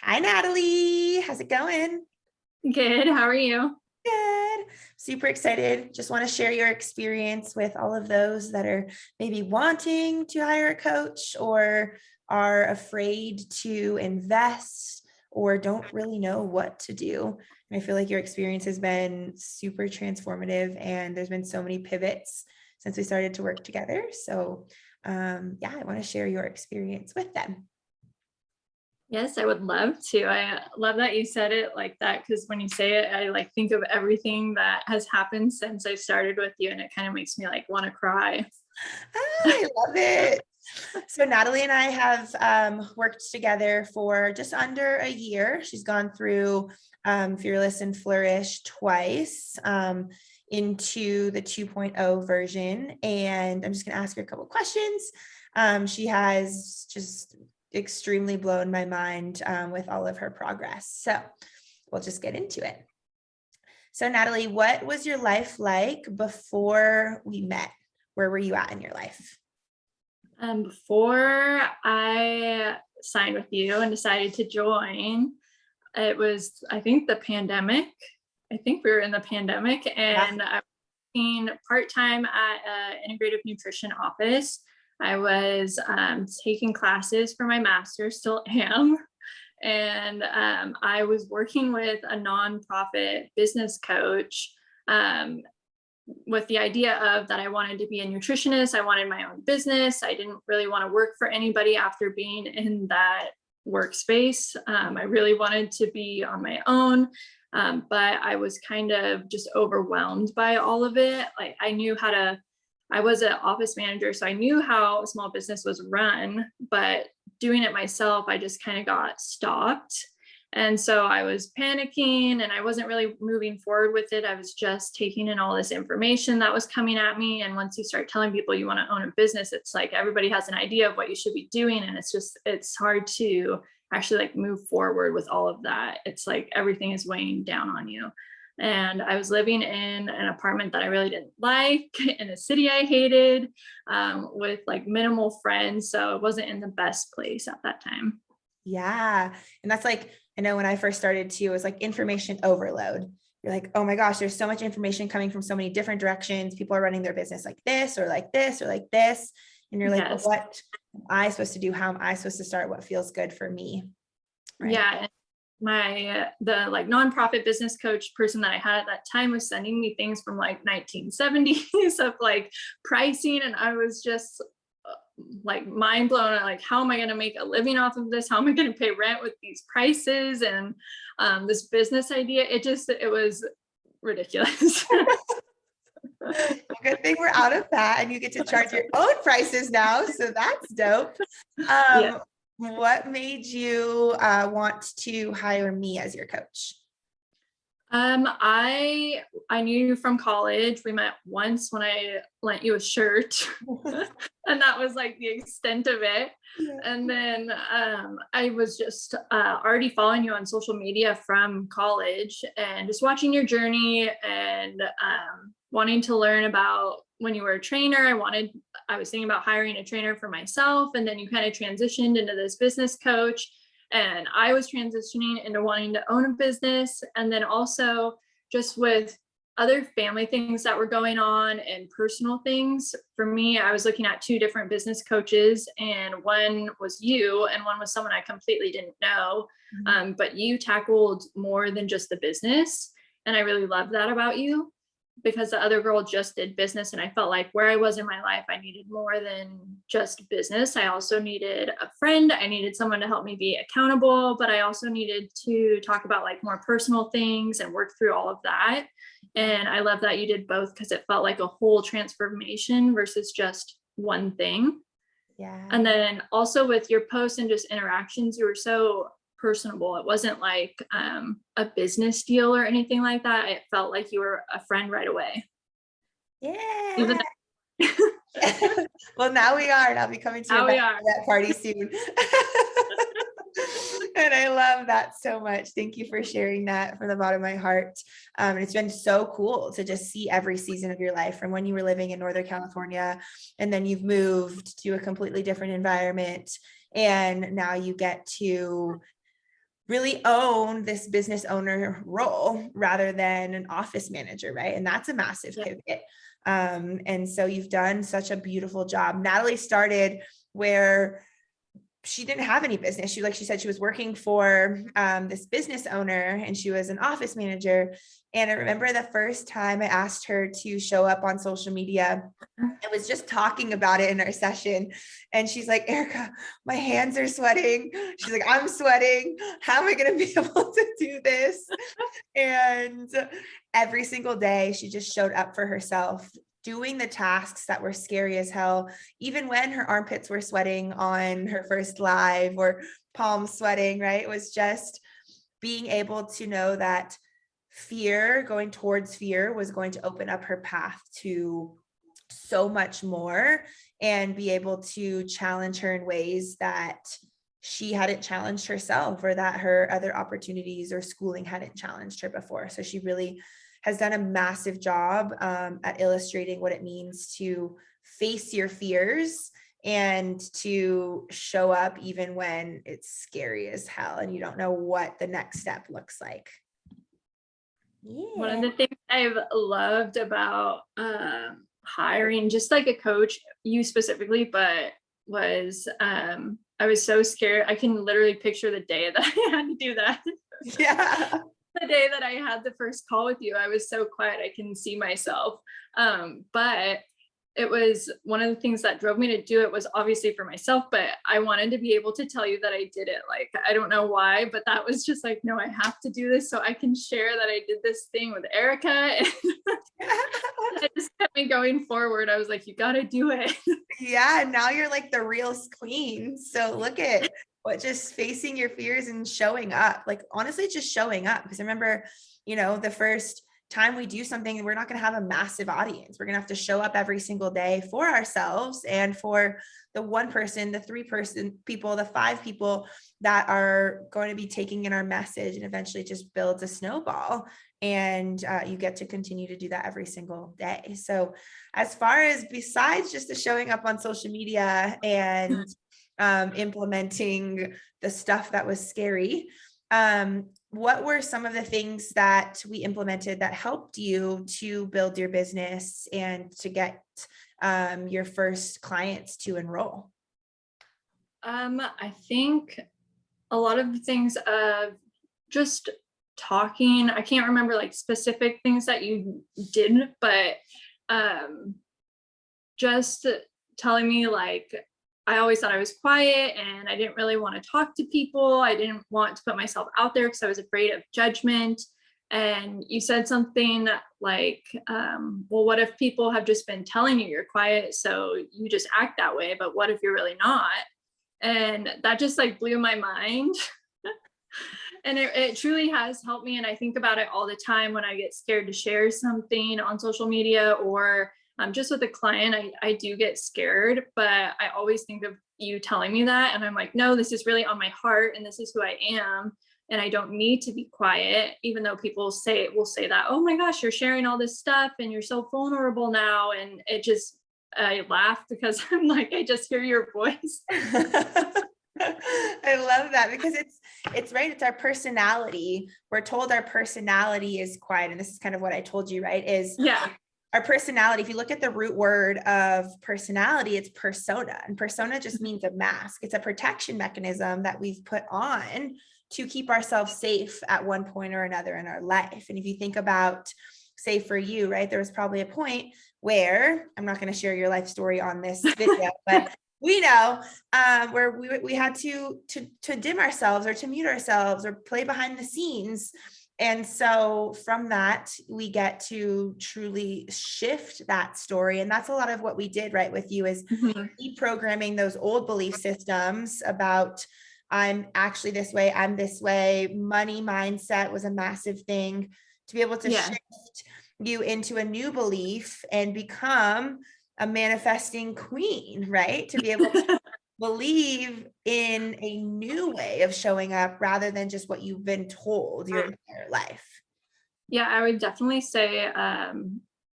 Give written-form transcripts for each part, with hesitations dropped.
Hi, Natalie. How's it going? Good. How are you? Good. Super excited. Just want to share your experience with all of those that are maybe wanting to hire a coach or are afraid to invest or don't really know what to do. And I feel like your experience has been super transformative and there's been so many pivots since we started to work together. So yeah, I want to share your experience with them. Yes, I would love to. I love that you said it like that because when you say it, I like think of everything that has happened since I started with you, and it kind of makes me like want to cry. I love it. So Natalie and I have worked together for just under a year. She's gone through Fearless and Flourish twice into the 2.0 version. And I'm just going to ask her a couple of questions. She has just extremely blown my mind with all of her progress. So we'll just get into it. So Natalie, what was your life like before we met? Where were you at in your life? Before I signed with you and decided to join, it was, I think, the pandemic. I think we were in the pandemic, Yeah. and I was working part-time at an integrative nutrition office. I was taking classes for my master's, still am. And I was working with a nonprofit business coach with the idea of that I wanted to be a nutritionist. I wanted my own business. I didn't really want to work for anybody after being in that workspace. I really wanted to be on my own, but I was kind of just overwhelmed by all of it. Like I was an office manager, so I knew how a small business was run, but doing it myself, I just kind of got stopped. And so I was panicking and I wasn't really moving forward with it. I was just taking in all this information that was coming at me. And once you start telling people you want to own a business, it's like everybody has an idea of what you should be doing. And it's hard to actually like move forward with all of that. It's like everything is weighing down on you. And I was living in an apartment that I really didn't like in a city I hated, with like minimal friends. So it wasn't in the best place at that time. Yeah. And that's like, I know when I first started too, it was like information overload. You're like, oh my gosh, there's so much information coming from so many different directions. People are running their business like this or like this or like this. And you're like, well, Yes. what am I supposed to do? How am I supposed to start? What feels good for me? Right. Yeah. And the like nonprofit business coach person that I had at that time was sending me things from like 1970s of like pricing. And I was just like mind blown at like, how am I going to make a living off of this? How am I going to pay rent with these prices and this business idea? It was ridiculous. Good thing we're out of that and you get to charge your own prices now. So that's dope. Yeah. What made you want to hire me as your coach? I knew you from college. We met once when I lent you a shirt, and that was like the extent of it. Yeah. And then I was just already following you on social media from college and just watching your journey and wanting to learn about when you were a trainer. I was thinking about hiring a trainer for myself, and then you kind of transitioned into this business coach. And I was transitioning into wanting to own a business. And then also just with other family things that were going on and personal things. For me, I was looking at two different business coaches, and one was you, and one was someone I completely didn't know. But you tackled more than just the business. And I really love that about you, because the other girl just did business, and I felt like where I was in my life, I needed more than just business. I also needed a friend. I needed someone to help me be accountable, but I also needed to talk about like more personal things and work through all of that. And I love that you did both, because it felt like a whole transformation versus just one thing. Yeah. And then also with your posts and just interactions, you were so personable. It wasn't like a business deal or anything like that. It felt like you were a friend right away. Yeah. Even though Well, now we are, and I'll be coming to now your we are. that party soon. And I love that so much. Thank you for sharing that from the bottom of my heart. And it's been so cool to just see every season of your life, from when you were living in Northern California, and then you've moved to a completely different environment. And now you get to really own this business owner role rather than an office manager, right? And that's a massive pivot. And so you've done such a beautiful job. Natalie started where she didn't have any business. She said, she was working for this business owner and she was an office manager. And I remember the first time I asked her to show up on social media, I was just talking about it in our session. And she's like, Erica, my hands are sweating. She's like, I'm sweating. How am I going to be able to do this? And every single day she just showed up for herself, doing the tasks that were scary as hell, even when her armpits were sweating on her first live or palms sweating, right? It was just being able to know that going towards fear was going to open up her path to so much more and be able to challenge her in ways that she hadn't challenged herself, or that her other opportunities or schooling hadn't challenged her before. So she really has done a massive job at illustrating what it means to face your fears and to show up even when it's scary as hell and you don't know what the next step looks like. Yeah. One of the things I've loved about hiring just like a coach, you specifically, but was I was so scared. I can literally picture the day that I had to do that. Yeah. The day that I had the first call with you, I was so quiet. I can see myself. But it was one of the things that drove me to do it was obviously for myself, but I wanted to be able to tell you that I did it. Like, I don't know why, but that was just like, no, I have to do this so I can share that I did this thing with Erica. And it just kept me going forward. I was like, you got to do it. Yeah. Now you're like the real queen. So look at what, just facing your fears and showing up, like honestly, just showing up. Because I remember, the first time we do something, we're not going to have a massive audience. We're going to have to show up every single day for ourselves and for the one person, the 3-person people, the 5 people that are going to be taking in our message, and eventually just builds a snowball. And you get to continue to do that every single day. So as far as besides just the showing up on social media and implementing the stuff that was scary, what were some of the things that we implemented that helped you to build your business and to get your first clients to enroll? I think a lot of things of just talking. I can't remember like specific things that you did, but just telling me like, I always thought I was quiet and I didn't really want to talk to people. I didn't want to put myself out there because I was afraid of judgment. And you said something like, well, what if people have just been telling you you're quiet, so you just act that way, but what if you're really not? And that just like blew my mind. And it truly has helped me. And I think about it all the time when I get scared to share something on social media or just with a client, I do get scared, but I always think of you telling me that. And I'm like, no, this is really on my heart and this is who I am. And I don't need to be quiet, even though people will say that, oh my gosh, you're sharing all this stuff and you're so vulnerable now. And I laugh because I'm like, I just hear your voice. I love that because it's right. It's our personality. We're told our personality is quiet. And this is kind of what I told you, right? Our personality. If you look at the root word of personality, it's persona, and persona just means a mask. It's a protection mechanism that we've put on to keep ourselves safe at one point or another in our life. And if you think about, say for you, right, there was probably a point where, I'm not going to share your life story on this video, but we know where we had to dim ourselves or to mute ourselves or play behind the scenes. And so from that, we get to truly shift that story. And that's a lot of what we did, right, with you, is deprogramming those old belief systems about I'm actually this way, I'm this way. Money mindset was a massive thing to be able to shift you into a new belief and become a manifesting queen, right? To be able to believe in a new way of showing up rather than just what you've been told your entire life. Yeah, I would definitely say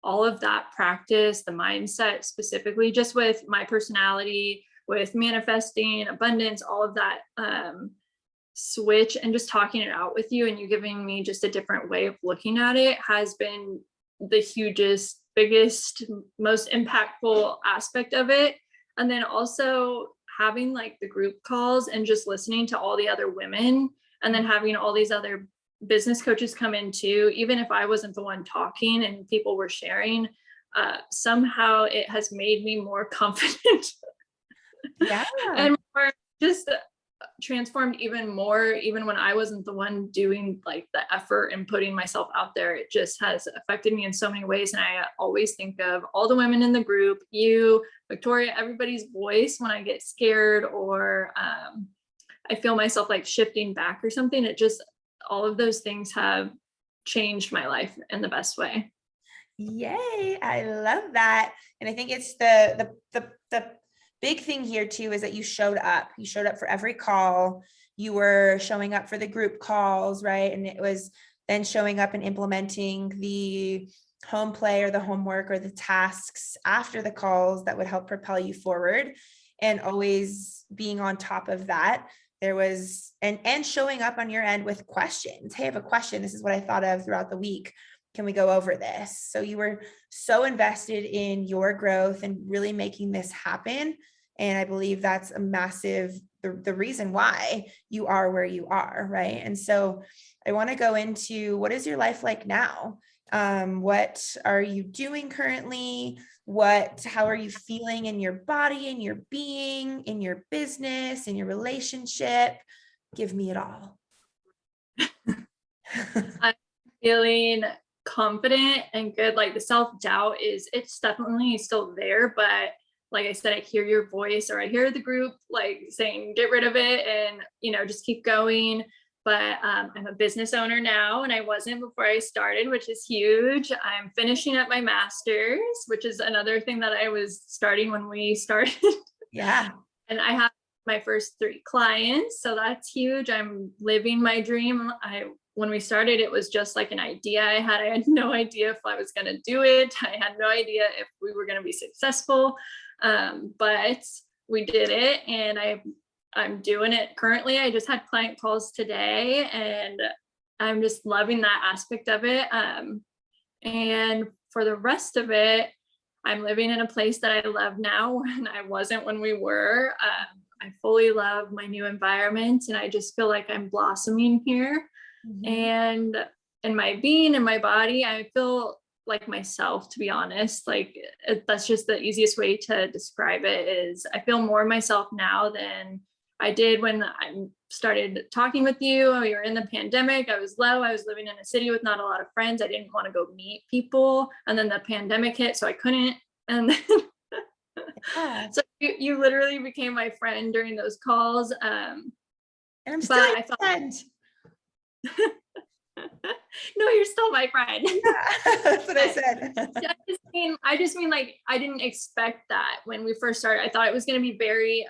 all of that practice, the mindset specifically, just with my personality, with manifesting, abundance, all of that switch and just talking it out with you and you giving me just a different way of looking at it has been the hugest, biggest, most impactful aspect of it. And then also having like the group calls and just listening to all the other women, and then having all these other business coaches come in too, even if I wasn't the one talking and people were sharing, somehow it has made me more confident. Yeah. And more just transformed even more, even when I wasn't the one doing like the effort and putting myself out there. It just has affected me in so many ways. And I always think of all the women in the group, you, Victoria, everybody's voice when I get scared or I feel myself like shifting back or something. It just, all of those things have changed my life in the best way. Yay. I love that. And I think it's the big thing here too, is that you showed up for every call. You were showing up for the group calls, right? And it was then showing up and implementing the home play or the homework or the tasks after the calls that would help propel you forward, and always being on top of that. There was, and showing up on your end with questions. Hey, I have a question. This is what I thought of throughout the week. Can we go over this? So you were so invested in your growth and really making this happen. And I believe that's a massive, the reason why you are where you are, right? And so I want to go into, what is your life like now? What are you doing currently? How are you feeling in your body, in your being, in your business, in your relationship? Give me it all. I'm feeling confident and good. Like the self-doubt it's definitely still there, but like I said, I hear your voice, or I hear the group like saying, get rid of it and, just keep going. But I'm a business owner now, and I wasn't before I started, which is huge. I'm finishing up my master's, which is another thing that I was starting when we started. Yeah. And I have my first 3 clients. So that's huge. I'm living my dream. When we started, it was just like an idea I had. I had no idea if I was going to do it. I had no idea if we were going to be successful. But we did it, and I'm doing it currently. I just had client calls today, and I'm just loving that aspect of it. And for the rest of it, I'm living in a place that I love now, and I wasn't when we were. I fully love my new environment, and I just feel like I'm blossoming here. Mm-hmm. And in my being, in my body, I feel like myself, to be honest. Like that's just the easiest way to describe it, is I feel more myself now than I did when I started talking with you. We were in the pandemic. I was low. I was living in a city with not a lot of friends. I didn't want to go meet people. And then the pandemic hit, so I couldn't. And then yeah. So you literally became my friend during those calls. And I'm still your friend. No, you're still my friend. Yeah, that's what I said. I just mean like, I didn't expect that when we first started. I thought it was going to be very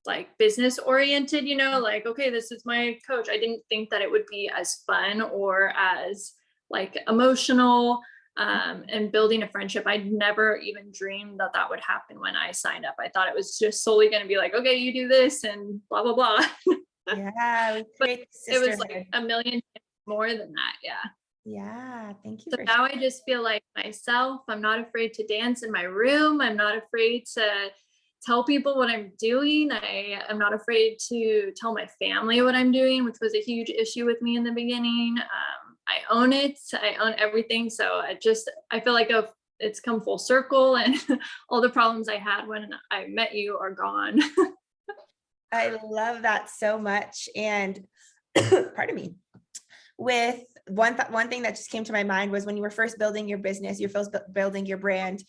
like business oriented, like, okay, this is my coach. I didn't think that it would be as fun or as like emotional and building a friendship. I'd never even dreamed that that would happen when I signed up. I thought it was just solely going to be like, okay, you do this and blah, blah, blah. Yeah. But it was like a million more than that. Yeah. Yeah. Thank you. So now I just feel like myself. I'm not afraid to dance in my room. I'm not afraid to tell people what I'm doing. I'm not afraid to tell my family what I'm doing, which was a huge issue with me in the beginning. I own it. I own everything. So I feel like it's come full circle, and all the problems I had when I met you are gone. I love that so much. And pardon me, with one thing that just came to my mind was when you were first building your business, you're first building your brand,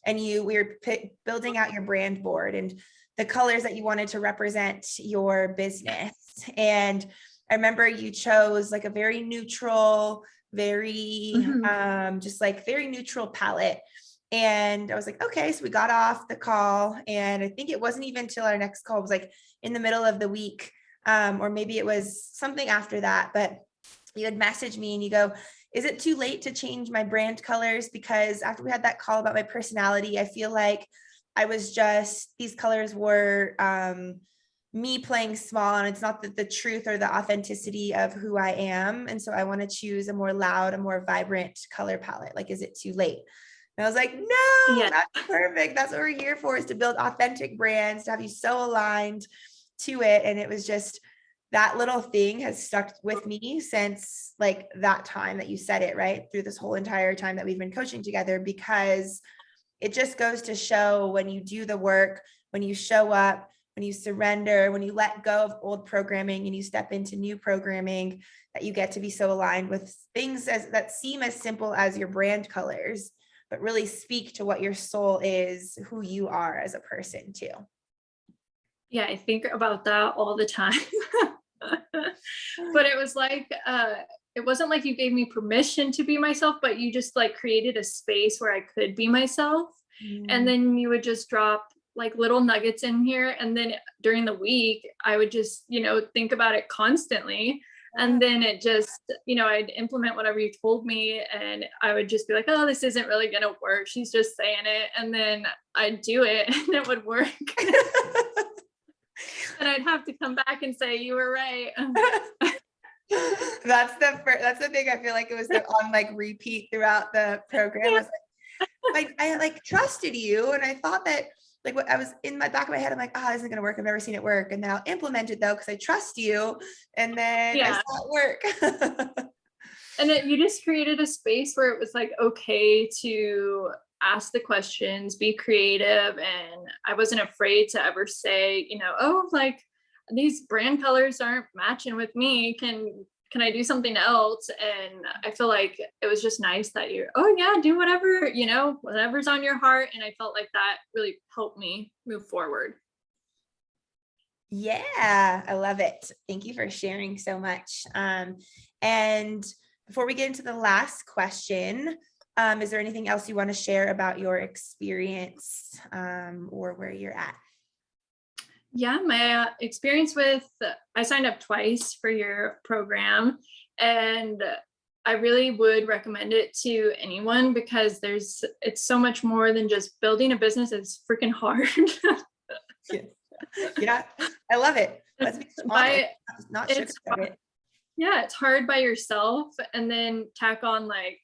and we were building out your brand board and the colors that you wanted to represent your business. And I remember you chose like a very neutral, very, just like very neutral palette. And I was like, okay, so we got off the call, and I think it wasn't even till our next call, it was like in the middle of the week, or maybe it was something after that, but you had messaged me and you go, is it too late to change my brand colors? Because after we had that call about my personality, I feel like I was just, these colors were me playing small, and it's not the truth or the authenticity of who I am. And so I want to choose a more loud, a more vibrant color palette. Like, is it too late? And I was like, no, Yeah. that's perfect. That's what we're here for, is to build authentic brands, to have you so aligned to it. And it was just, that little thing has stuck with me since like that time that you said it, right? Through this whole entire time that we've been coaching together, because it just goes to show, when you do the work, when you show up, when you surrender, when you let go of old programming and you step into new programming, that you get to be so aligned with things that seem as simple as your brand colors, but really speak to what your soul is, who you are as a person too. Yeah, I think about that all the time. But it was like, it wasn't like you gave me permission to be myself, but you just like created a space where I could be myself. And then you would just drop like little nuggets in here. And then during the week, I would just, think about it constantly. And then it just, I'd implement whatever you told me, and I would just be like, oh, this isn't really going to work. She's just saying it. And then I'd do it and it would work. And I'd have to come back and say, you were right. That's the thing. I feel like it was on like repeat throughout the program. I was like, I like trusted you. And I thought that, like, what I was in my back of my head, I'm like, this isn't going to work. I've never seen it work. And then I'll implement it though, because I trust you. And then I saw it work. And you just created a space where it was like, okay to ask the questions, be creative. And I wasn't afraid to ever say, oh, like these brand colors aren't matching with me. Can I do something else? And I feel like it was just nice that oh yeah, do whatever, whatever's on your heart. And I felt like that really helped me move forward. Yeah, I love it. Thank you for sharing so much. And before we get into the last question, is there anything else you want to share about your experience, or where you're at? Yeah, my experience I signed up twice for your program, and I really would recommend it to anyone, because it's so much more than just building a business. It's freaking hard. Yeah, I love it. Let's be honest, not sugarcoat it. Yeah, it's hard by yourself, and then tack on like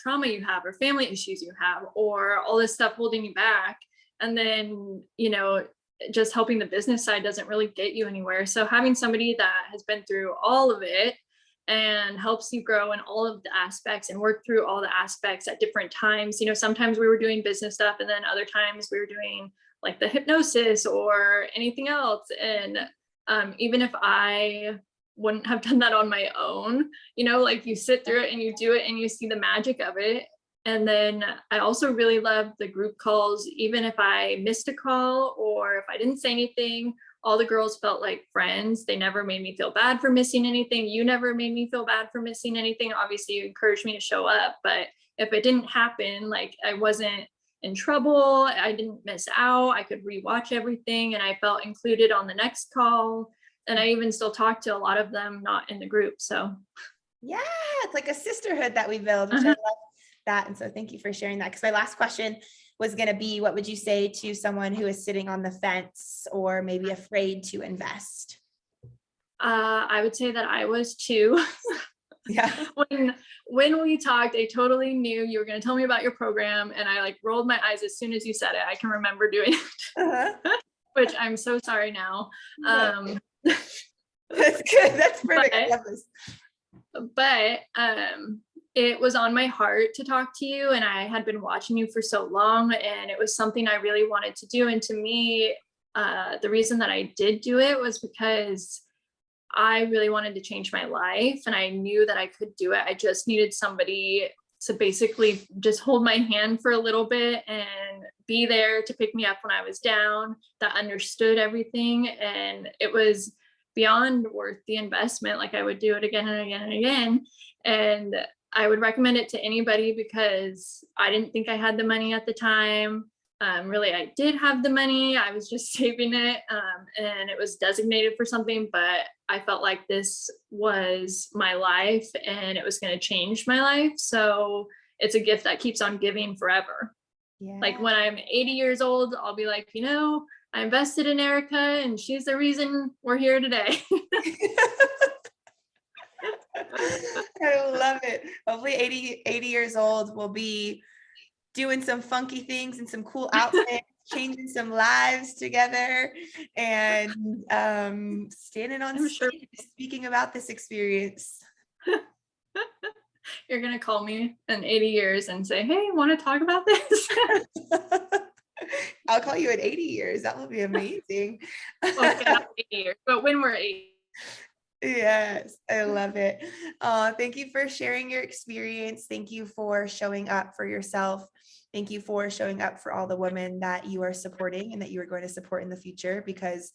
trauma you have, or family issues you have, or all this stuff holding you back. And then, just helping the business side doesn't really get you anywhere. So having somebody that has been through all of it and helps you grow in all of the aspects and work through all the aspects at different times. Sometimes we were doing business stuff, and then other times we were doing like the hypnosis or anything else. And even if I wouldn't have done that on my own, like you sit through it and you do it and you see the magic of it. And then I also really love the group calls. Even if I missed a call or if I didn't say anything, all the girls felt like friends. They never made me feel bad for missing anything. You never made me feel bad for missing anything. Obviously, you encouraged me to show up, but if it didn't happen, like I wasn't in trouble. I didn't miss out. I could rewatch everything, and I felt included on the next call. And I even still talk to a lot of them not in the group. So yeah, it's like a sisterhood that we build, which I love that. And so thank you for sharing that. Because my last question was going to be, what would you say to someone who is sitting on the fence or maybe afraid to invest? I would say that I was too. Yeah. When we talked, I totally knew you were going to tell me about your program, and I like rolled my eyes as soon as you said it. I can remember doing it, which I'm so sorry now. That's good. That's perfect. I love this. But it was on my heart to talk to you, and I had been watching you for so long, and it was something I really wanted to do. And to me, the reason that I did do it was because I really wanted to change my life, and I knew that I could do it. I just needed somebody to basically just hold my hand for a little bit and be there to pick me up when I was down, that understood everything. And it was beyond worth the investment. Like I would do it again and again and again. And I would recommend it to anybody, because I didn't think I had the money at the time. Really, I did have the money. I was just saving it, and it was designated for something, but I felt like this was my life and it was going to change my life. So it's a gift that keeps on giving forever. Yeah. Like when I'm 80 years old, I'll be like, I invested in Erica, and she's the reason we're here today. I love it. Hopefully 80 years old, we'll be doing some funky things and some cool outfits, changing some lives together, and standing on I'm sure stage speaking about this experience. you're going to call me in 80 years and say, hey, want to talk about this? I'll call you in 80 years. That will be amazing. Okay, not 80 years, but when we're 80. Yes, I love it. Thank you for sharing your experience. Thank you for showing up for yourself. Thank you for showing up for all the women that you are supporting and that you are going to support in the future, because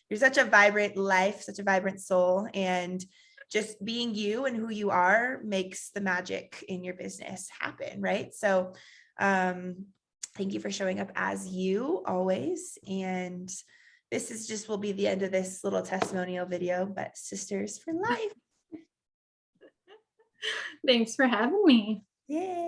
you're such a vibrant life, such a vibrant soul, and just being you and who you are makes the magic in your business happen, right? So thank you for showing up as you always. And this is just will be the end of this little testimonial video, but sisters for life. Thanks for having me. Yay.